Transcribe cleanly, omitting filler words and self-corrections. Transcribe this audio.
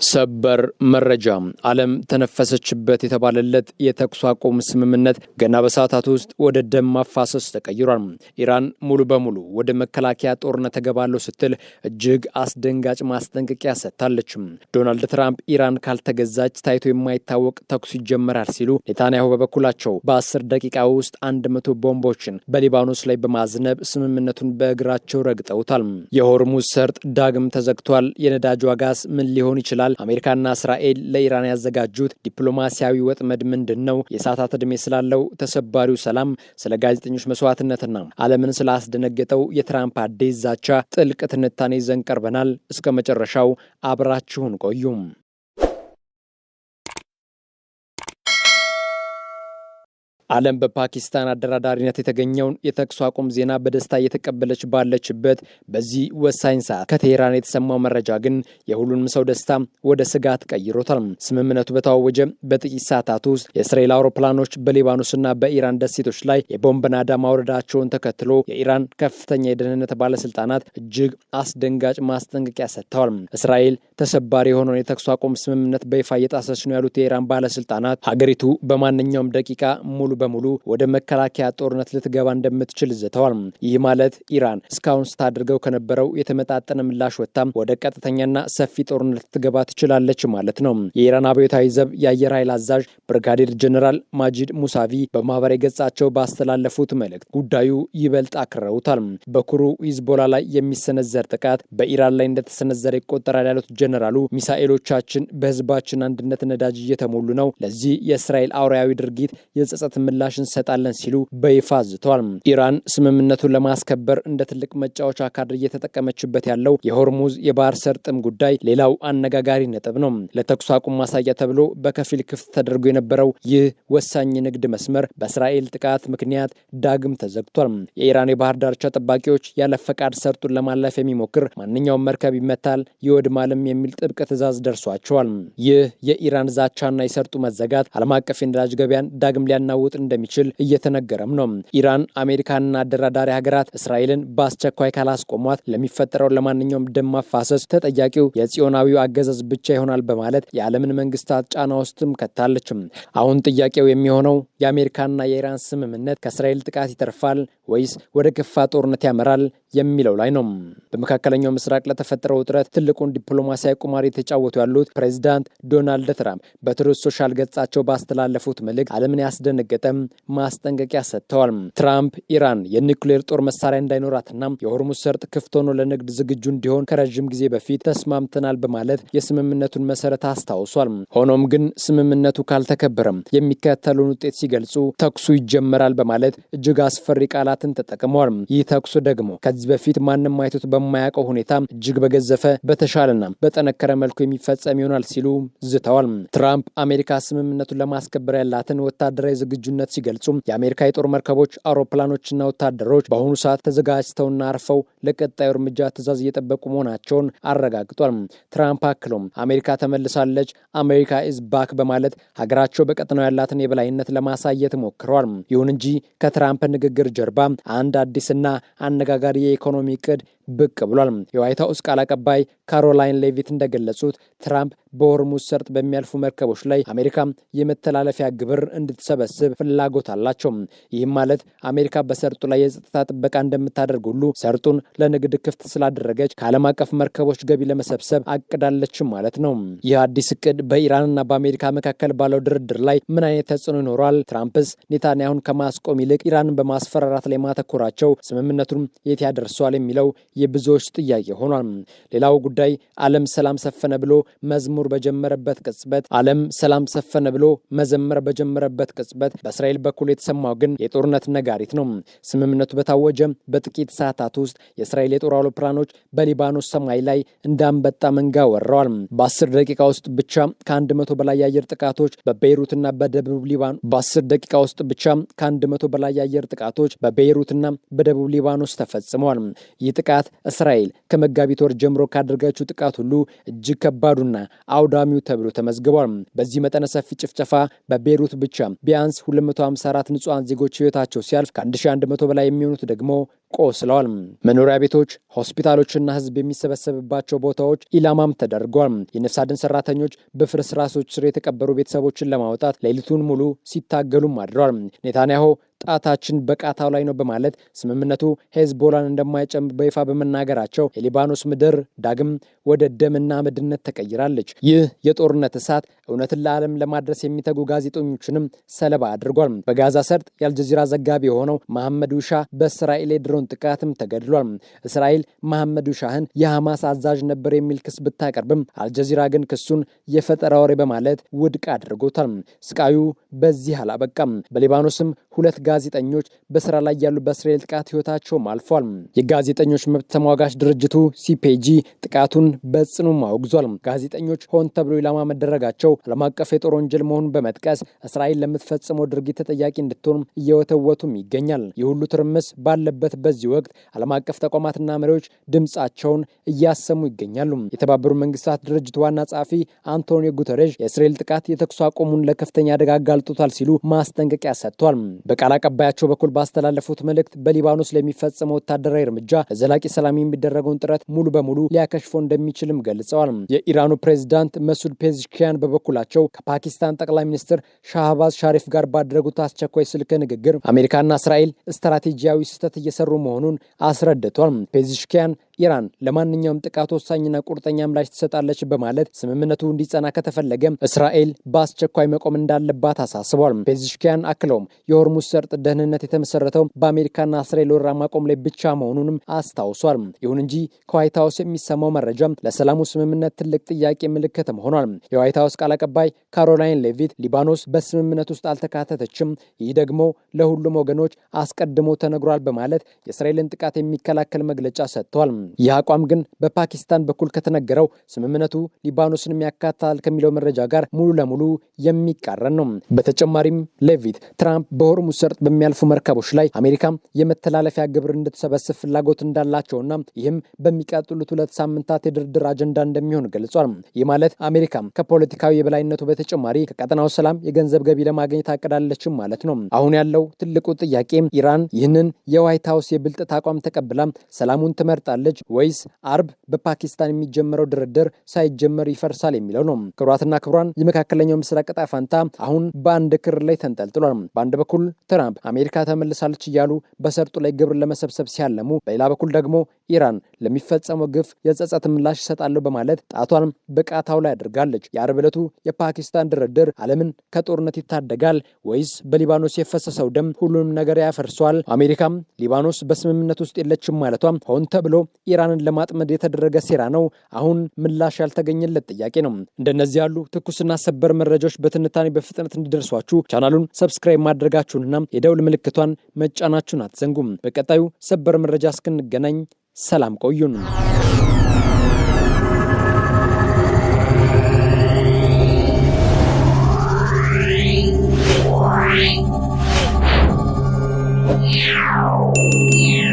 ሰበር መረጃ ዓለም ተነፈሰችበት የተባለለት የተኩስ አቁም ስምምነት ገና በሰዓታት ውስጥ ወደ ደም ማፋሰስ ተቀይሯል። ኢራን ሙሉ በሙሉ ወደ መከላከያ ጦርነት ተገባለሁ ስትል እጅግ አስደንጋጭ ማስጠንቀቂያ ሰጥታለች። ዶናልድ ትራምፕ ኢራን ካልተገዛች ታይቶ የማይታወቅ ተኩስ ይጀመራል ሲሉ፣ ኔታንያሁ በበኩላቸው በ10 ደቂቃ ውስጥ 100 ቦምቦችን በሊባኖስ ላይ በማዝነብ ስምምነቱን በእግራቸው ረግጠውታል። የሆርሙዝ ሰርጥ ዳግም ተዘግቷል። የነዳጅ ዋጋስ ምን ሊሆን ይችላል? አሜሪካና እስራኤል ለኢራን ያዘጋጁት ዲፕሎማሲያዊ ወጥመድ ምንድነው? የሰዓታት ዕድሜ ስላለው ተሰባሪው ሰላም፣ ስለ ጋዜጠኞች መስዋዕትነትና ዓለምን ስላስደነገጠው የትራምፕ አዲስ ዛቻ ጥልቅ ትንታኔ ይዘን ቀርበናል። እስከ መጨረሻው አብራችሁን ቆዩም። ዓለም በፓኪስታን አደራዳሪነት የተገኘውን የተኩስ አቁም ዜና በደስታ እየተቀበለች ባለችበት በዚህ ወሳኝ ሰዓት ከቴሄራን የተሰማው መረጃ ግን የሁሉንም ሰው ደስታ ወደ ስጋት ቀይሮታል። ስምምነቱ በተዋወጀ በጥቂት ሰዓታት ውስጥ የእስራኤል አውሮፕላኖች በሊባኖስና በኢራን ደሴቶች ላይ የቦምብ ናዳ ማውረዳቸውን ተከትሎ የኢራን ከፍተኛ የደህንነት ባለስልጣናት እጅግ አስደንጋጭ ማስጠንቀቂያ ሰጥተዋል። እስራኤል ተሰባሪ የሆነውን የተኩስ አቁም ስምምነት በይፋ እየጣሰች ነው ያሉት የኢራን ባለስልጣናት ሀገሪቱ በማንኛውም ደቂቃ ሙሉ በሙሉ ወደ መከላከያ ጦርነት ልትገባ እንደምትችል ዝተዋል። ይህ ማለት ኢራን እስካሁን ስታደርገው ከነበረው የተመጣጠነ ምላሽ ወጥታ ወደ ቀጥተኛና ሰፊ ጦርነት ልትገባ ትችላለች ማለት ነው። የኢራን አብዮታዊ ዘብ የአየር ኃይል አዛዥ ብርጋዴር ጀነራል ማጂድ ሙሳቪ በማህበራዊ ገጻቸው ባስተላለፉት መልእክት ጉዳዩ ይበልጥ አክረውታል። በኩሩ ሂዝቦላ ላይ የሚሰነዘር ጥቃት በኢራን ላይ እንደተሰነዘረ ይቆጠራል ያሉት ጀነራሉ ሚሳኤሎቻችን በህዝባችን አንድነት ነዳጅ እየተሞሉ ነው፣ ለዚህ የእስራኤል አውሬያዊ ድርጊት የጸጸት ምላሽ እንሰጣለን ሲሉ በይፋ አዝተዋል። ኢራን ስምምነቱን ለማስከበር እንደ ትልቅ መጫወቻ ካርድ እየተጠቀመችበት ያለው የሆርሙዝ የባህር ሰርጥም ጉዳይ ሌላው አነጋጋሪ ነጥብ ነው። ለተኩስ አቁም ማሳያ ተብሎ በከፊል ክፍት ተደርጎ የነበረው ይህ ወሳኝ ንግድ መስመር በእስራኤል ጥቃት ምክንያት ዳግም ተዘግቷል። የኢራን የባህር ዳርቻ ጠባቂዎች ያለ ፈቃድ ሰርጡን ለማለፍ የሚሞክር ማንኛውም መርከብ ይመታል፣ ይወድማልም የሚል ጥብቅ ትዕዛዝ ደርሷቸዋል። ይህ የኢራን ዛቻና የሰርጡ መዘጋት ዓለም አቀፍ የነዳጅ ገበያን ዳግም ሊያናውጥ እንደሚችል እየተነገረም ነው። ኢራን አሜሪካንና አደራዳሪ ሀገራት እስራኤልን በአስቸኳይ ካላስቆሟት ለሚፈጠረው ለማንኛውም ደም ማፋሰስ ተጠያቂው የጽዮናዊው አገዛዝ ብቻ ይሆናል በማለት የዓለምን መንግስታት ጫና ውስጥም ከታለች። አሁን ጥያቄው የሚሆነው የአሜሪካና የኢራን ስምምነት ከእስራኤል ጥቃት ይተርፋል ወይስ ወደ ከፋ ጦርነት ያመራል የሚለው ላይ ነው። በመካከለኛው ምስራቅ ለተፈጠረው ውጥረት ትልቁን ዲፕሎማሲያዊ ቁማር የተጫወቱ ያሉት ፕሬዚዳንት ዶናልድ ትራምፕ በትሩዝ ሶሻል ገጻቸው ባስተላለፉት መልእክት ዓለምን ያስደነገጠም ማስጠንቀቂያ ሰጥተዋል። ትራምፕ ኢራን የኒውክሌር ጦር መሳሪያ እንዳይኖራትና የሆርሙዝ ሰርጥ ክፍት ሆኖ ለንግድ ዝግጁ እንዲሆን ከረዥም ጊዜ በፊት ተስማምተናል በማለት የስምምነቱን መሰረት አስታውሷል። ሆኖም ግን ስምምነቱ ካልተከበረም የሚከተሉን ውጤት ሲገልጹ ተኩሱ ይጀመራል በማለት እጅግ አስፈሪ ቃላትን ተጠቅመዋል። ይህ ተኩሱ ደግሞ ከዚህ በፊት ማንም አይቶት በማያውቀው ሁኔታ እጅግ በገዘፈ በተሻለና በጠነከረ መልኩ የሚፈጸም ይሆናል ሲሉ ዝተዋል። ትራምፕ አሜሪካ ስምምነቱን ለማስከበር ያላትን ወታደራዊ ዝግጁነት ሲገልጹ የአሜሪካ የጦር መርከቦች፣ አውሮፕላኖችና ወታደሮች በአሁኑ ሰዓት ተዘጋጅተውና አርፈው ለቀጣዩ እርምጃ ትዕዛዝ እየጠበቁ መሆናቸውን አረጋግጧል። ትራምፕ አክሎም አሜሪካ ተመልሳለች፣ አሜሪካ ኢዝ ባክ በማለት ሀገራቸው በቀጠናው ያላትን የበላይነት ለማሳየት ሞክረዋል። ይሁን እንጂ ከትራምፕ ንግግር ጀርባ አንድ አዲስና አነጋጋሪ የኢኮኖሚ ዕቅድ ብቅ ብሏል። የዋይት ሀውስ ቃል አቀባይ ካሮላይን ሌቪት እንደገለጹት ትራምፕ በሆርሙዝ ሰርጥ በሚያልፉ መርከቦች ላይ አሜሪካ የመተላለፊያ ግብር እንድትሰበስብ ፍላጎት አላቸው። ይህም ማለት አሜሪካ በሰርጡ ላይ የጸጥታ ጥበቃ እንደምታደርግ ሁሉ ሰርጡን ለንግድ ክፍት ስላደረገች ከዓለም አቀፍ መርከቦች ገቢ ለመሰብሰብ አቅዳለች ማለት ነው። ይህ አዲስ እቅድ በኢራንና በአሜሪካ መካከል ባለው ድርድር ላይ ምን አይነት ተጽዕኖ ይኖረዋል? ትራምፕስ ኔታንያሁን ከማስቆም ይልቅ ኢራንን በማስፈራራት ላይ ማተኮራቸው ስምምነቱን የት ያደርሰዋል የሚለው የብዙዎች ጥያቄ ሆኗል። ሌላው ጉዳይ ዓለም ሰላም ሰፈነ ብሎ መዝሙር በጀመረበት ቅጽበት መዘመር በጀመረበት ቅጽበት በእስራኤል በኩል የተሰማው ግን የጦርነት ነጋሪት ነው። ስምምነቱ በታወጀ በጥቂት ሰዓታት ውስጥ የእስራኤል የጦር አውሮፕላኖች በሊባኖስ ሰማይ ላይ እንዳንበጣ መንጋ ወረዋል። በ10 ደቂቃ ውስጥ ብቻ ከ100 በላይ የአየር ጥቃቶች በቤይሩትና በደቡብ ሊባኖስ ተፈጽመዋል። ይህ ጥቃት ምናልባት እስራኤል ከመጋቢት ወር ጀምሮ ካደረገችው ጥቃት ሁሉ እጅግ ከባዱና አውዳሚው ተብሎ ተመዝግቧል። በዚህ መጠነ ሰፊ ጭፍጨፋ በቤይሩት ብቻ ቢያንስ 254 ንጹሃን ዜጎች ህይወታቸው ሲያልፍ ከ1100 በላይ የሚሆኑት ደግሞ ቆስለዋል። መኖሪያ ቤቶች፣ ሆስፒታሎችና ህዝብ የሚሰበሰብባቸው ቦታዎች ኢላማም ተደርገዋል። የነፍስ አድን ሰራተኞች በፍርስራሾች ስር የተቀበሩ ቤተሰቦችን ለማውጣት ሌሊቱን ሙሉ ሲታገሉም አድረዋል። ኔታንያሁ ጣታችን በቃታው ላይ ነው በማለት ስምምነቱ ሄዝቦላን እንደማይጨምር በይፋ በመናገራቸው የሊባኖስ ምድር ዳግም ወደ ደምና አመድነት ተቀይራለች። ይህ የጦርነት እሳት እውነትን ለዓለም ለማድረስ የሚተጉ ጋዜጠኞችንም ሰለባ አድርጓል። በጋዛ ሰርጥ የአልጀዚራ ዘጋቢ የሆነው መሐመድ ውሻ በእስራኤል የድሮን ጥቃትም ተገድሏል። እስራኤል መሐመድ ውሻህን የሐማስ አዛዥ ነበር የሚል ክስ ብታቀርብም አልጀዚራ ግን ክሱን የፈጠራ ወሬ በማለት ውድቅ አድርጎታል። ስቃዩ በዚህ አላበቃም። በሊባኖስም 2 ጋዜጠኞች በስራ ላይ ያሉ በእስራኤል ጥቃት ህይወታቸውም አልፏል። የጋዜጠኞች መብት ተሟጋች ድርጅቱ ሲፒጂ ጥቃቱን በጽኑ አውግዟል። ጋዜጠኞች ሆን ተብሎ ኢላማ መደረጋቸው ዓለም አቀፍ የጦር ወንጀል መሆኑን በመጥቀስ እስራኤል ለምትፈጽመው ድርጊት ተጠያቂ እንድትሆን እየወተወቱም ይገኛል። ይህ ሁሉ ትርምስ ባለበት በዚህ ወቅት ዓለም አቀፍ ተቋማትና መሪዎች ድምጻቸውን እያሰሙ ይገኛሉ። የተባበሩት መንግስታት ድርጅት ዋና ጸሐፊ አንቶኒዮ ጉተሬዥ የእስራኤል ጥቃት የተኩስ አቁሙን ለከፍተኛ አደጋ አጋልጦታል ሲሉ ማስጠንቀቂያ ሰጥቷል። በቃል አቀባያቸው በኩል ባስተላለፉት መልእክት በሊባኖስ ለሚፈጸመው ወታደራዊ እርምጃ ለዘላቂ ሰላም የሚደረገውን ጥረት ሙሉ በሙሉ ሊያከሽፈው እንደሚችልም ገልጸዋል። የኢራኑ ፕሬዝዳንት መሱድ ፔዜሽኪያን በበኩላቸው ከፓኪስታን ጠቅላይ ሚኒስትር ሻህባዝ ሻሪፍ ጋር ባደረጉት አስቸኳይ ስልክ ንግግር አሜሪካና እስራኤል ስትራቴጂያዊ ስህተት እየሰሩ መሆኑን አስረድቷል። ፔዜሽኪያን ኢራን ለማንኛውም ጥቃት ወሳኝና ቁርጠኛ ምላሽ ትሰጣለች በማለት ስምምነቱ እንዲጸና ከተፈለገ እስራኤል በአስቸኳይ መቆም እንዳለባት አሳስቧል። ፔዜሽኪያን አክለውም የሆርሙዝ ሰርጥ ደህንነት የተመሰረተው በአሜሪካና እስራኤል ወረራ ማቆም ላይ ብቻ መሆኑንም አስታውሷል። ይሁን እንጂ ከዋይት ሀውስ የሚሰማው መረጃ ለሰላሙ ስምምነት ትልቅ ጥያቄ ምልክትም ሆኗል። የዋይት ሀውስ ቃል አቀባይ ካሮላይን ሌቪት ሊባኖስ በስምምነት ውስጥ አልተካተተችም፣ ይህ ደግሞ ለሁሉም ወገኖች አስቀድሞ ተነግሯል በማለት የእስራኤልን ጥቃት የሚከላከል መግለጫ ሰጥቷል። ይህ አቋም ግን በፓኪስታን በኩል ከተነገረው ስምምነቱ ሊባኖስን ያካትታል ከሚለው መረጃ ጋር ሙሉ ለሙሉ የሚቃረን ነው። በተጨማሪም ሌቪት ትራምፕ በሆርሙዝ ሰርጥ በሚያልፉ መርከቦች ላይ አሜሪካ የመተላለፊያ ግብር እንድትሰበስብ ፍላጎት እንዳላቸውና ይህም በሚቀጥሉት 2 ሳምንታት የድርድር አጀንዳ እንደሚሆን ገልጿል። ይህ ማለት አሜሪካ ከፖለቲካዊ የበላይነቱ በተጨማሪ ከቀጠናው ሰላም የገንዘብ ገቢ ለማግኘት አቅዳለችም ማለት ነው። አሁን ያለው ትልቁ ጥያቄ ኢራን ይህንን የዋይት ሀውስ የብልጠት አቋም ተቀብላ ሰላሙን ትመርጣለች ወይስ አርብ በፓኪስታን የሚጀመረው ድርድር ሳይጀመር ይፈርሳል የሚለው ነው። ክቡራትና ክቡራን የመካከለኛው ምስራቅ ዕጣ ፈንታ አሁን በአንድ ክር ላይ ተንጠልጥሏል። በአንድ በኩል ትራምፕ አሜሪካ ተመልሳለች እያሉ በሰርጡ ላይ ግብር ለመሰብሰብ ሲያለሙ፣ በሌላ በኩል ደግሞ ኢራን ለሚፈጸመው ግፍ የጸጸት ምላሽ ይሰጣሉ በማለት ጣቷን በቃታው ላይ አድርጋለች። የአርብ ዕለቱ የፓኪስታን ድርድር ዓለምን ከጦርነት ይታደጋል ወይስ በሊባኖስ የፈሰሰው ደም ሁሉንም ነገር ያፈርሷል? አሜሪካም ሊባኖስ በስምምነት ውስጥ የለችም ማለቷም ሆን ተብሎ ኢራንን ለማጥመድ የተደረገ ሴራ ነው? አሁን ምላሽ ያልተገኘለት ጥያቄ ነው። እንደነዚህ ያሉ ትኩስና ሰበር መረጃዎች በትንታኔ በፍጥነት እንዲደርሷችሁ ቻናሉን ሰብስክራይብ ማድረጋችሁንና የደውል ምልክቷን መጫናችሁን አትዘንጉም። በቀጣዩ ሰበር መረጃ እስክንገናኝ ሰላም ቆዩን። Yeah.